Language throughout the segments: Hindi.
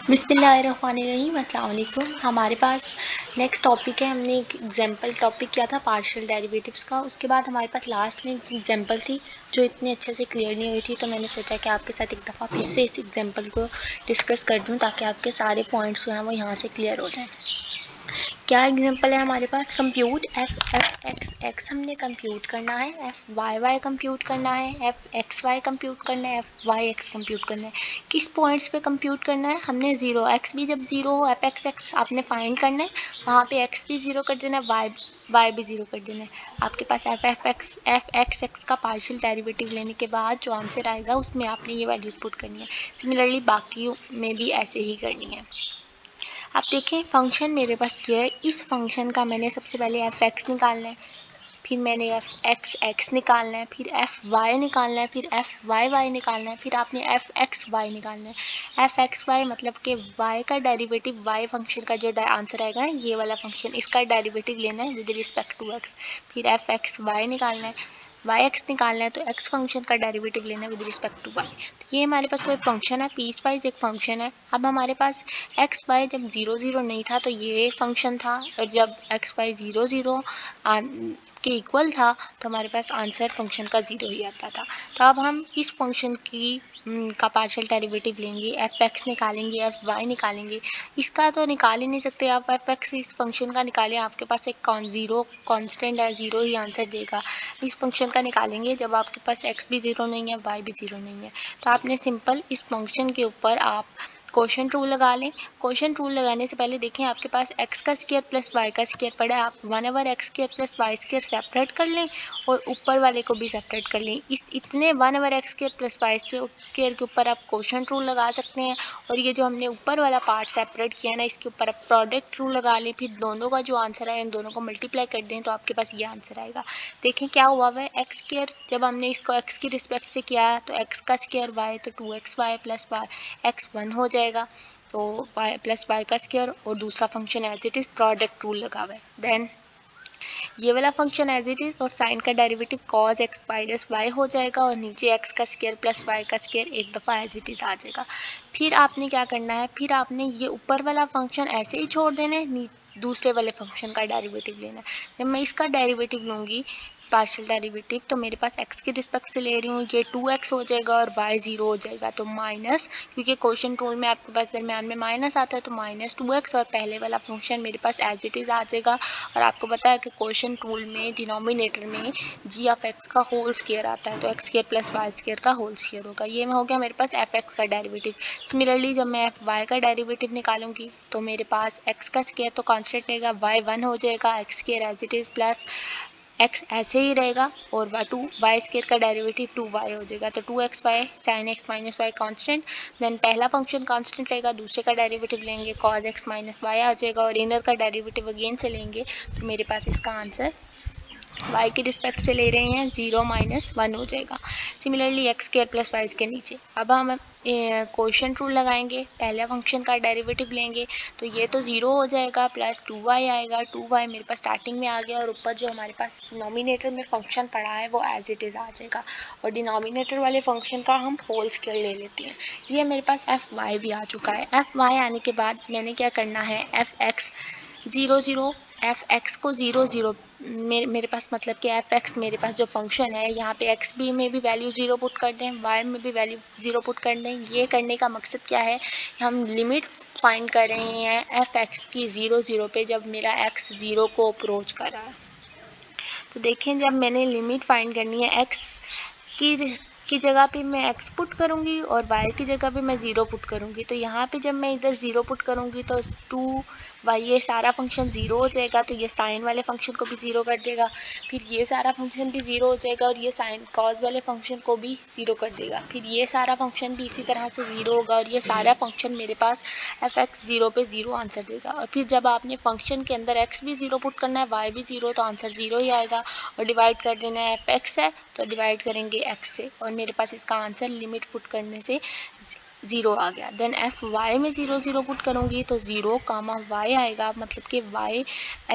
बिस्मिल्लाहिर्रहमानिर्रहीम, अस्सलाम वालेकुम। हमारे पास नेक्स्ट टॉपिक है। हमने एक एग्जांपल टॉपिक किया था पार्शियल डेरिवेटिव्स का। उसके बाद हमारे पास लास्ट में एक एग्जांपल थी जो इतने अच्छे से क्लियर नहीं हुई थी, तो मैंने सोचा कि आपके साथ एक दफ़ा फिर से इस एग्जांपल को डिस्कस कर दूं ताकि आपके सारे पॉइंट्स जो हैं वो यहाँ से क्लियर हो जाएं। क्या एग्जांपल है हमारे पास? कंप्यूट एफ एक्स एक्स हमने कंप्यूट करना है, एफ वाई वाई कंप्यूट करना है, एफ एक्स वाई कंप्यूट करना है, एफ वाई एक्स कंप्यूट करना है। किस पॉइंट्स पे कंप्यूट करना है? हमने ज़ीरो एक्स भी जब ज़ीरो हो एफ एक्स एक्स आपने फाइंड करना है, वहाँ पे एक्स भी ज़ीरो कर देना है, वाई भी ज़ीरो कर देना है। आपके पास एफ एक्स एक्स का पार्शियल डेरिवेटिव लेने के बाद जो आंसर आएगा उसमें आपने ये वैल्यूज़ पुट करनी है। सिमिलरली बाकी में भी ऐसे ही करनी है। आप देखें फंक्शन मेरे पास क्या है। इस फंक्शन का मैंने सबसे पहले एफ एक्स निकालना है, फिर मैंने एफ एक्स एक्स निकालना है, फिर एफ वाई निकालना है, फिर एफ वाई वाई निकालना है, फिर आपने एफ एक्स वाई निकालना है। एफ एक्स वाई मतलब कि वाई का डेरिवेटिव, वाई फंक्शन का जो आंसर आएगा ना ये वाला फंक्शन, इसका डेरिवेटिव लेना है विद रिस्पेक्ट टू एक्स। फिर एफ एक्स वाई निकालना है, वाई एक्स निकालना है, तो एक्स फंक्शन का डेरिवेटिव लेना है विद रिस्पेक्ट टू वाई। तो ये हमारे पास कोई फंक्शन है, पीस वाइज एक फंक्शन है। अब हमारे पास एक्स वाई जब ज़ीरो ज़ीरो नहीं था तो ये फंक्शन था, और जब एक्स वाई ज़ीरो ज़ीरो के इक्वल था तो हमारे पास आंसर फंक्शन का ज़ीरो ही आता था। तो अब हम इस फंक्शन की का पार्शियल डेरिवेटिव लेंगे, एफ एक्स निकालेंगे, एफ वाई निकालेंगे। इसका तो निकाल ही नहीं सकते आप, एफ एक्स इस फंक्शन का निकालें, आपके पास एक ज़ीरो कॉन्स्टेंट है, ज़ीरो ही आंसर देगा। इस फंक्शन का निकालेंगे जब आपके पास एक्स भी ज़ीरो नहीं है, वाई भी ज़ीरो नहीं है। तो आपने सिंपल इस फंक्शन के ऊपर आप क्वोशंट रूल लगा लें। क्वोशंट रूल लगाने से पहले देखें आपके पास एक्स का स्क्वायर प्लस वाई का स्क्वायर पड़ा है, आप 1/x square plus y square separate कर लें और ऊपर वाले को भी सेपरेट कर लें। इस इतने 1/x square plus y square के ऊपर आप क्वोशंट रूल लगा सकते हैं, और ये जो हमने ऊपर वाला पार्ट सेपरेट किया ना इसके ऊपर आप प्रोडक्ट रूल लगा लें। फिर दोनों का जो आंसर आए इन दोनों को मल्टीप्लाई कर दें तो आपके पास ये आंसर आएगा। देखें क्या हुआ है, एक्स स्क्वायर जब हमने इसको एक्स की रिस्पेक्ट से किया है तो एक्स का स्क्वायर वाई, तो 2x Y plus Y x 1 हो जाएगा, तो वाई प्लस वाई का स्क्वायर, और दूसरा function as it is product rule लगा हुआ है। देन ये वाला फंक्शन एज इट इज़, और साइन का derivative cos x minus y हो जाएगा, और नीचे एक्स का स्क्वायर प्लस वाई का स्क्वायर एक दफ़ा एज इट इज़ आ जाएगा। फिर आपने क्या करना है, फिर आपने ये ऊपर वाला फंक्शन ऐसे ही छोड़ देना है, दूसरे वाले फंक्शन का डेरिवेटिव लेना है। जब मैं इसका डेरिवेटिव लूँगी पार्शियल डेरिवेटिव, तो मेरे पास एक्स की रिस्पेक्ट से ले रही हूँ, ये 2x हो जाएगा और y 0 हो जाएगा, तो माइनस, क्योंकि क्वोशंट रूल में आपके पास दरम्यान में माइनस आता है तो -2x, और पहले वाला फंक्शन मेरे पास एज इट इज़ आ जाएगा। और आपको पता है कि क्वोशंट रूल में डिनोमिनेटर में g ऑफ x का होल स्क्वायर आता है, तो x square plus y square का होल स्क्वायर होगा। ये हो गया मेरे पास एफ एक्स का डेरिवेटिव। सिमिलरली जब मैं एफ वाई का डेरिवेटिव निकालूंगी तो मेरे पास एक्स का स्क्वायर तो कांस्टेंट रहेगा, वाई 1 हो जाएगा, x square as it is plus x ऐसे ही रहेगा, और वाई स्क्वायर का डेरिवेटिव 2y हो जाएगा, तो 2x y sine x minus y constant. Then पहला फंक्शन कांस्टेंट रहेगा, दूसरे का डेरिवेटिव लेंगे कॉज एक्स माइनस वाई आ जाएगा, और इनर का डेरिवेटिव अगेन से लेंगे तो मेरे पास इसका आंसर y के रिस्पेक्ट से ले रहे हैं 0 - 1 हो जाएगा। Similarly x square plus y के नीचे अब हम क्वोशंट रूल लगाएंगे, पहले फंक्शन का डेरिवेटिव लेंगे तो ये तो 0 हो जाएगा, प्लस 2y आएगा, 2y मेरे पास स्टार्टिंग में आ गया, और ऊपर जो हमारे पास नॉमिनेटर में फंक्शन पड़ा है वो एज इट इज़ आ जाएगा, और डिनोमिनेटर वाले फंक्शन का हम होल स्क्वायर ले लेते हैं। ये मेरे पास एफ वाई भी आ चुका है। एफ वाई आने के बाद मैंने क्या करना है, एफ एक्स 0 0 एफ एक्स को 0 0 मेरे पास मतलब कि एफ एक्स मेरे पास जो फंक्शन है यहाँ पे एक्स बी में भी वैल्यू 0 पुट कर दें, वाई में भी वैल्यू 0 पुट कर दें। ये करने का मकसद क्या है, हम लिमिट फाइंड कर रहे हैं एफ एक्स की 0 0 पे जब मेरा एक्स 0 को अप्रोच कर रहा है। तो देखें जब मैंने लिमिट फाइंड करनी है एक्स की जगह पे मैं x पुट करूँगी और y की जगह पे मैं 0 पुट करूँगी, तो यहाँ पे जब मैं इधर 0 पुट करूँगी तो 2y ये सारा फंक्शन 0 हो जाएगा, तो ये साइन वाले फंक्शन को भी 0 कर देगा, फिर ये सारा फंक्शन भी 0 हो जाएगा और ये साइन कॉज वाले फंक्शन को भी 0 कर देगा, फिर ये सारा फंक्शन भी इसी तरह से 0 होगा, और ये सारा फंक्शन मेरे पास एफ एक्स 0 पे 0 आंसर देगा। और फिर जब आपने फंक्शन के अंदर x भी 0 पुट करना है, y भी 0, तो आंसर 0 ही आएगा, और डिवाइड कर देना है, एफ एक्स है तो डिवाइड करेंगे x से, और मेरे पास इसका आंसर लिमिट पुट करने से 0 आ गया। देन एफ वाई में 0 0 पुट करूँगी तो 0 कामा y आएगा, मतलब कि y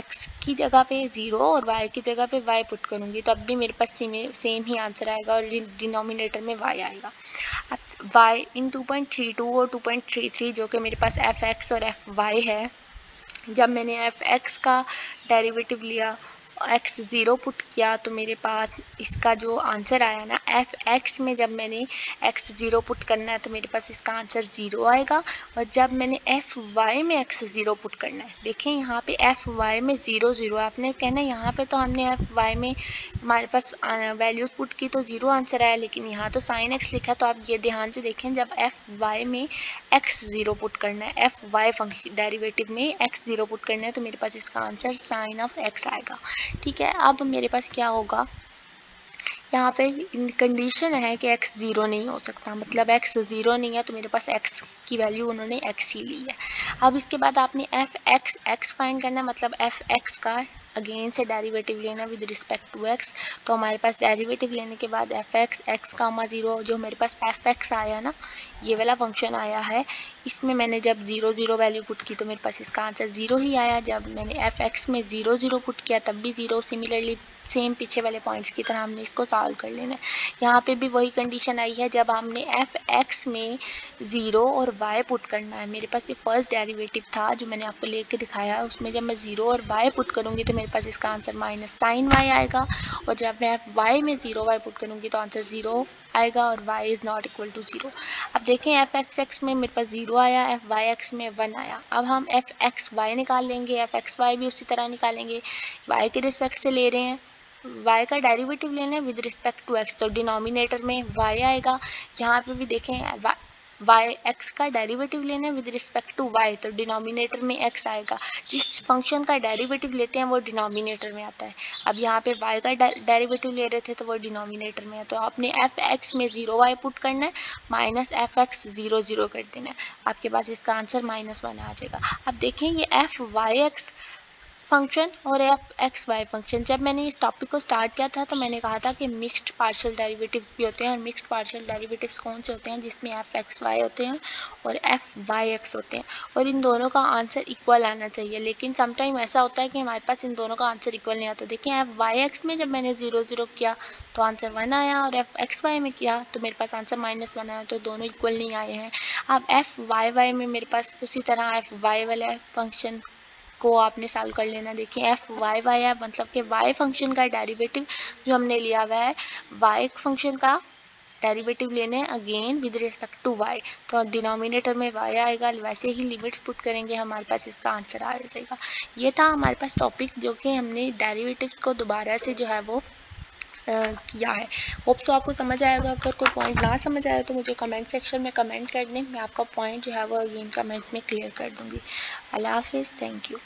x की जगह पे 0 और y की जगह पे y पुट करूँगी तो अब भी मेरे पास सेम ही आंसर आएगा, और डिनोमिनेटर में y आएगा। अब y इन 2.32 और 2.33 जो कि मेरे पास एफ एक्स और एफ वाई है, जब मैंने एफ एक्स का डेरिवेटिव लिया, एक्स ज़ीरो पुट किया, तो मेरे पास इसका जो आंसर आया ना एफ एक्स में, जब मैंने एक्स ज़ीरो पुट करना है तो मेरे पास इसका आंसर ज़ीरो आएगा। और जब मैंने एफ वाई में एक्स ज़ीरो पुट करना है, देखें यहाँ पे एफ वाई में ज़ीरो ज़ीरो, आपने कहना है यहाँ पे तो हमने एफ वाई में हमारे पास वैल्यूज़ पुट की तो ज़ीरो आंसर आया, लेकिन यहाँ तो साइन एक्स लिखा। तो आप ये ध्यान से देखें, जब एफ वाई में एक्स ज़ीरो पुट करना है, एफ वाई फंक्शन डेरिवेटिव में एक्स ज़ीरो पुट करना है, तो मेरे पास इसका आंसर साइन ऑफ एक्स आएगा। ठीक है, अब मेरे पास क्या होगा, यहाँ पे कंडीशन है कि x ज़ीरो नहीं हो सकता, मतलब x ज़ीरो नहीं है, तो मेरे पास x की वैल्यू उन्होंने x ही ली है। अब इसके बाद आपने एफ एक्स एक्स फाइंड करना है, मतलब एफ एक्स का अगेन से डेरिवेटिव लेना विद रिस्पेक्ट टू x। तो हमारे पास डेरिवेटिव लेने के बाद f x x comma zero, जो मेरे पास एफ एक्स आया ना, ये वाला फंक्शन आया है, इसमें मैंने जब ज़ीरो ज़ीरो वैल्यू पुट की तो मेरे पास इसका आंसर ज़ीरो ही आया। जब मैंने एफ एक्स में ज़ीरो ज़ीरो पुट किया तब भी ज़ीरो। सिमिलरली सेम पीछे वाले पॉइंट्स की तरह हमने इसको सॉल्व कर लेना है। यहाँ पे भी वही कंडीशन आई है, जब हमने एफ एक्स में ज़ीरो और वाई पुट करना है। मेरे पास ये फर्स्ट डेरिवेटिव था जो मैंने आपको लेके दिखाया, उसमें जब मैं ज़ीरो और वाई पुट करूँगी तो मेरे पास इसका आंसर माइनस साइन वाई आएगा। और जब मैं एफ वाई में ज़ीरो वाई पुट करूँगी तो आंसर ज़ीरो आएगा और y is not equal to zero. अब देखें एफ एक्स एक्स में मेरे पास ज़ीरो आया, एफ वाई एक्स में 1 आया। अब हम एफ एक्स वाई निकाल लेंगे, एफ एक्स वाई भी उसी तरह निकालेंगे। y के रिस्पेक्ट से ले रहे हैं, y का डेरिवेटिव लेना है विद रिस्पेक्ट टू x, तो डिनोमिनेटर में y आएगा। यहाँ पे भी देखें y x का डेरिवेटिव लेना है विद रिस्पेक्ट टू y, तो डिनोमिनेटर में x आएगा। जिस फंक्शन का डेरिवेटिव लेते हैं वो डिनोमिनेटर में आता है। अब यहाँ पे y का डेरिवेटिव ले रहे थे तो वो डिनोमिनेटर में है, तो आपने एफ एक्स में ज़ीरो y पुट करना है, minus F x zero zero कर देना है, आपके पास इसका आंसर -1 आ जाएगा। अब देखें ये एफ वाई एक्स फंक्शन और एफ एक्स वाई फंक्शन, जब मैंने इस टॉपिक को स्टार्ट किया था तो मैंने कहा था कि मिक्स्ड पार्शियल डेरिवेटिव्स भी होते हैं। और मिक्स्ड पार्शियल डेरिवेटिव्स कौन से होते हैं, जिसमें एफ एक्स वाई होते हैं और एफ वाई एक्स होते हैं, और इन दोनों का आंसर इक्वल आना चाहिए। लेकिन समटाइम ऐसा होता है कि हमारे पास इन दोनों का आंसर इक्वल नहीं आता। देखिए एफ वाई एक्स में जब मैंने ज़ीरो ज़ीरो किया तो आंसर 1 आया, और एफ एक्स वाई में किया तो मेरे पास आंसर -1 आया, तो दोनों इक्वल नहीं आए हैं। अब एफ वाई वाई में मेरे पास उसी तरह एफ वाई वाला फंक्शन को आपने सॉल्व कर लेना। देखिए एफ वाई वाई है, मतलब कि वाई फंक्शन का डेरिवेटिव जो हमने लिया हुआ है, वाई फंक्शन का डेरिवेटिव लेने again with respect to y, तो डिनोमिनेटर में वाई आएगा। वैसे ही लिमिट्स पुट करेंगे, हमारे पास इसका आंसर आ जाएगा। ये था हमारे पास टॉपिक जो कि हमने डेरिवेटिव्स को दोबारा से जो है वो किया है। होप सो आपको समझ आएगा। अगर कोई पॉइंट ना समझ आया तो मुझे कमेंट सेक्शन में कमेंट कर दें, मैं आपका पॉइंट जो है वो अगेन कमेंट में क्लियर कर दूँगी। अल्लाह हाफिज़, थैंक यू।